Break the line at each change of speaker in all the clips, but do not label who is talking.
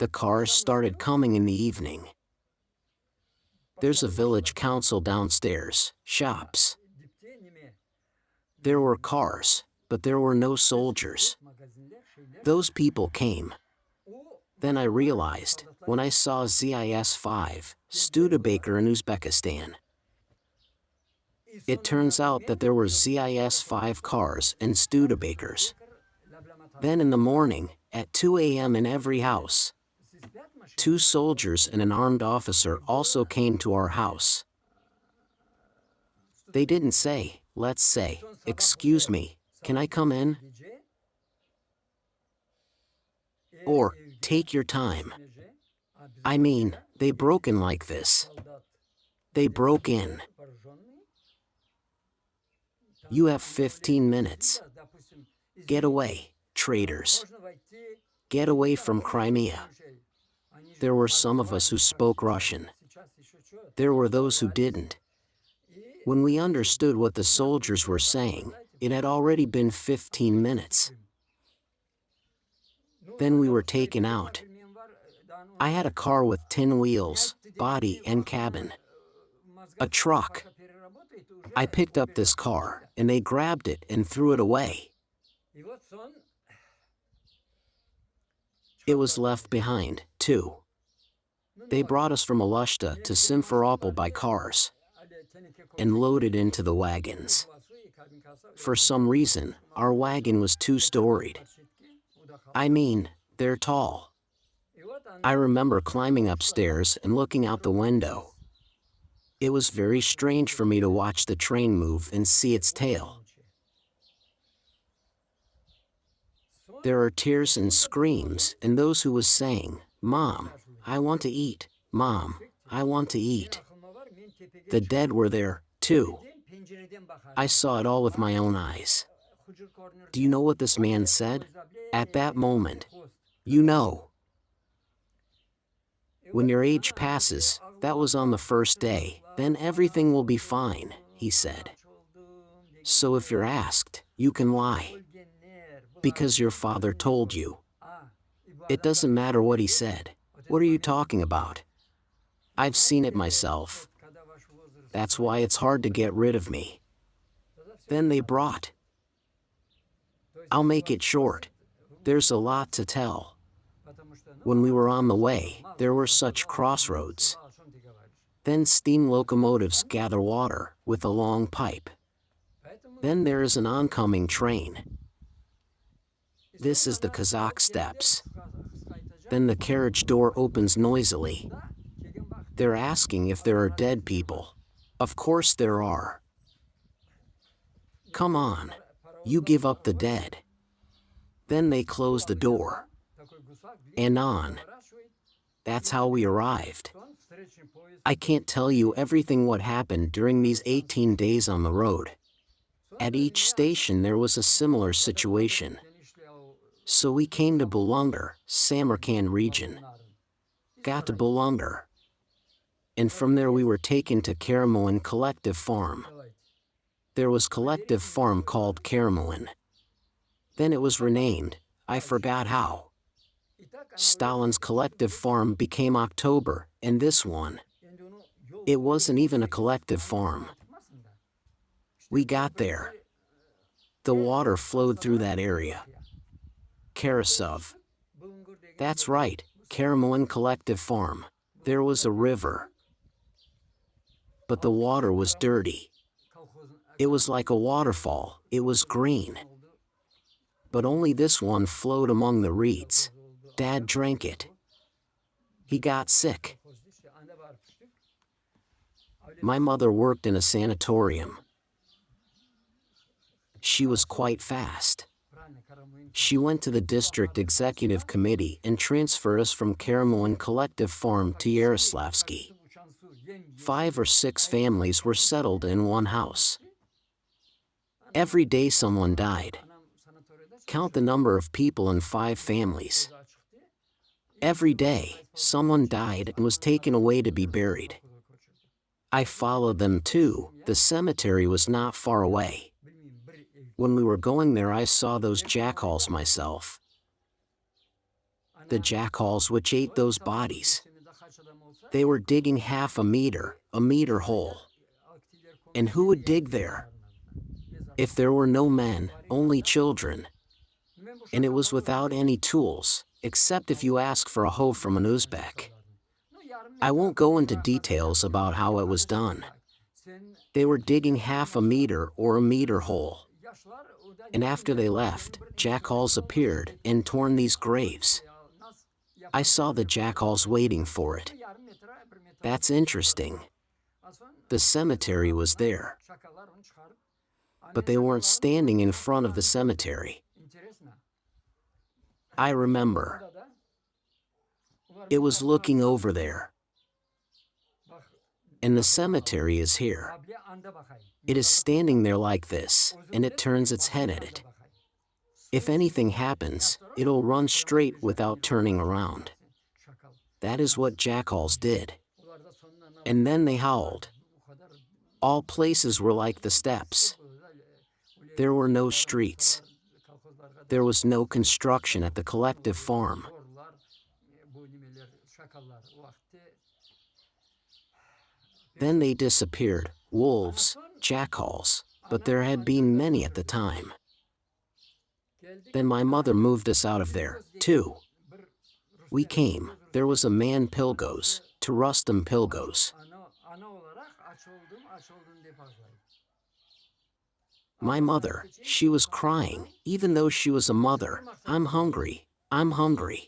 The cars started coming in the evening. There's a village council downstairs, shops. There were cars, but there were no soldiers. Those people came. Then I realized, when I saw ZIS-5, Studebaker in Uzbekistan. It turns out that there were ZIS-5 cars and Studebakers. Then in the morning, at 2 a.m. in every house, 2 soldiers and an armed officer also came to our house. They didn't say, let's say, excuse me, can I come in? Or, take your time. I mean, they broke in like this. They broke in. You have 15 minutes. Get away, traitors. Get away from Crimea. There were some of us who spoke Russian. There were those who didn't. When we understood what the soldiers were saying, it had already been 15 minutes. Then we were taken out. I had a car with 10 wheels, body and cabin. A truck. I picked up this car, and they grabbed it and threw it away. It was left behind, too. They brought us from Alushta to Simferopol by cars and loaded into the wagons. For some reason, our wagon was 2-storied. I mean, they're tall. I remember climbing upstairs and looking out the window. It was very strange for me to watch the train move and see its tail. There are tears and screams and those who was saying, "Mom, I want to eat. Mom, I want to eat." The dead were there, too. I saw it all with my own eyes. Do you know what this man said? At that moment, you know. When your age passes, that was on the first day, then everything will be fine, he said. So if you're asked, you can lie. Because your father told you. It doesn't matter what he said. What are you talking about? I've seen it myself. That's why it's hard to get rid of me. Then they brought. I'll make it short. There's a lot to tell. When we were on the way, there were such crossroads. Then steam locomotives gather water with a long pipe. Then there is an oncoming train. This is the Kazakh steppes. Then the carriage door opens noisily. They're asking if there are dead people. Of course there are. Come on, you give up the dead. Then they close the door. And on. That's how we arrived. I can't tell you everything what happened during these 18 days on the road. At each station there was a similar situation. So we came to Bulungar, Samarkand region. Got to Bulungar. And from there we were taken to Karamoan Collective Farm. There was collective farm called Karamoan. Then it was renamed, I forgot how. Stalin's collective farm became October, and this one. It wasn't even a collective farm. We got there. The water flowed through that area. Karasov. That's right, Karamoan collective farm. There was a river. But the water was dirty. It was like a waterfall, it was green. But only this one flowed among the reeds. Dad drank it. He got sick. My mother worked in a sanatorium. She was quite fast. She went to the district executive committee and transferred us from Karamoan collective farm to Yaroslavsky. 5 or 6 families were settled in one house. Every day someone died. Count the number of people in 5 families. Every day, someone died and was taken away to be buried. I followed them too. The cemetery was not far away. When we were going there, I saw those jackals myself. the jackals which ate those bodies. They were digging half a meter hole. And who would dig there? If there were no men, only children. And it was without any tools, except if you ask for a hoe from an Uzbek. I won't go into details about how it was done. They were digging half a meter hole. And after they left, jackals appeared and torn these graves. I saw the jackals waiting for it. That's interesting. The cemetery was there. But they weren't standing in front of the cemetery. I remember. It was looking over there. And the cemetery is here. It is standing there like this, and it turns its head at it. If anything happens, it'll run straight without turning around. That is what jackals did. And then they howled. All places were like the steppes. There were no streets. There was no construction at the collective farm. Then they disappeared, wolves, jackals, but there had been many at the time. Then my mother moved us out of there, too. We came, there was a man Chiygoz, to Rustam Chiygoz. My mother, she was crying, even though she was a mother. I'm hungry, I'm hungry.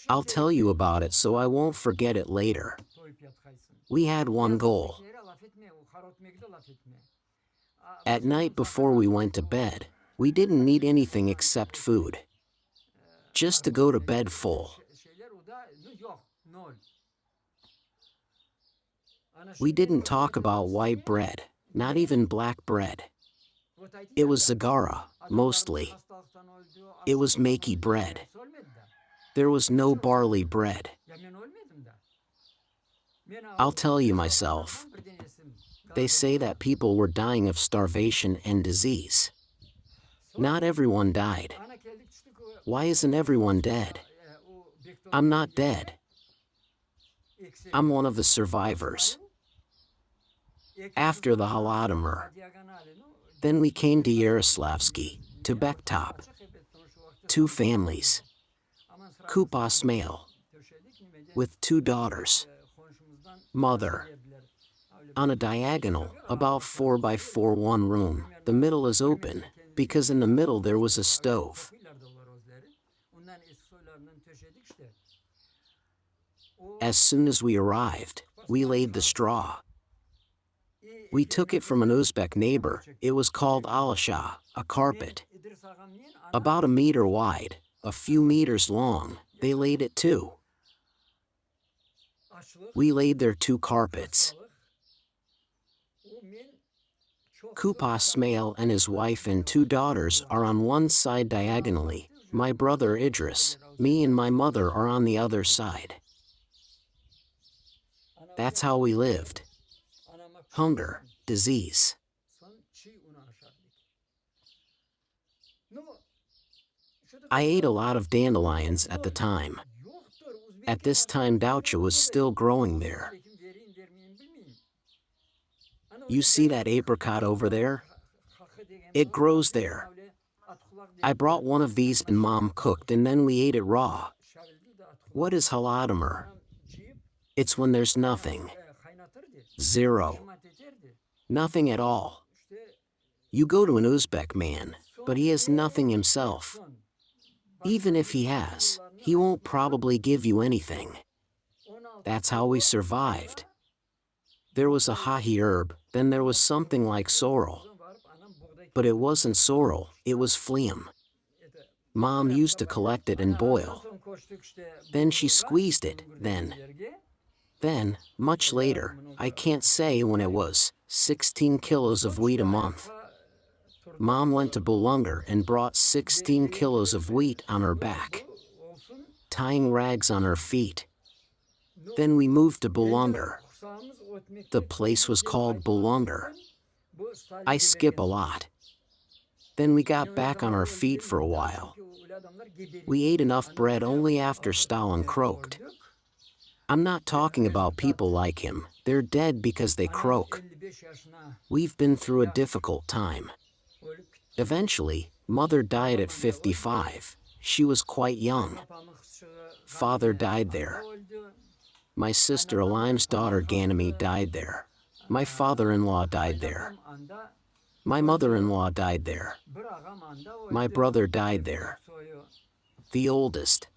I'll tell you about it so I won't forget it later. We had one goal. At night before we went to bed, we didn't need anything except food. Just to go to bed full. We didn't talk about white bread, not even black bread. It was zagara, mostly. It was makey bread. There was no barley bread. I'll tell you myself. They say that people were dying of starvation and disease. Not everyone died. Why isn't everyone dead? I'm not dead. I'm one of the survivors. After the Holodomor, then we came to Yaroslavsky, to Bektop. 2 families. Kupas male. With 2 daughters. Mother. On a diagonal, about 4 by 4 one room, the middle is open, because in the middle there was a stove. As soon as we arrived, we laid the straw. We took it from an Uzbek neighbor. It was called Alushta, a carpet. About a meter wide, a few meters long, they laid it too. We laid there 2 carpets. Kupas male and his wife and 2 daughters are on one side diagonally. My brother Idris, me and my mother are on the other side. That's how we lived. Hunger, disease. I ate a lot of dandelions at the time. At this time Dautcha was still growing there. You see that apricot over there? It grows there. I brought one of these and Mom cooked and then we ate it raw. What is Holodomor? It's when there's nothing. 0. Nothing at all. You go to an Uzbek man, but he has nothing himself. Even if he has, he won't probably give you anything. That's how we survived. There was a hahi herb, then there was something like sorrel. But it wasn't sorrel, it was phlegm. Mom used to collect it and boil. Then she squeezed it, then, much later, I can't say when it was, 16 kilos of wheat a month. Mom went to Bulungar and brought 16 kilos of wheat on her back, tying rags on her feet. Then we moved to Bulungar. The place was called Bulungar. I skip a lot. Then we got back on our feet for a while. We ate enough bread only after Stalin croaked. I'm not talking about people like him. They're dead because they croak. We've been through a difficult time. Eventually, Mother died at 55. She was quite young. Father died there. My sister Alim's daughter Ganymede died there. My father-in-law died there. My mother-in-law died there. My brother died there. The oldest,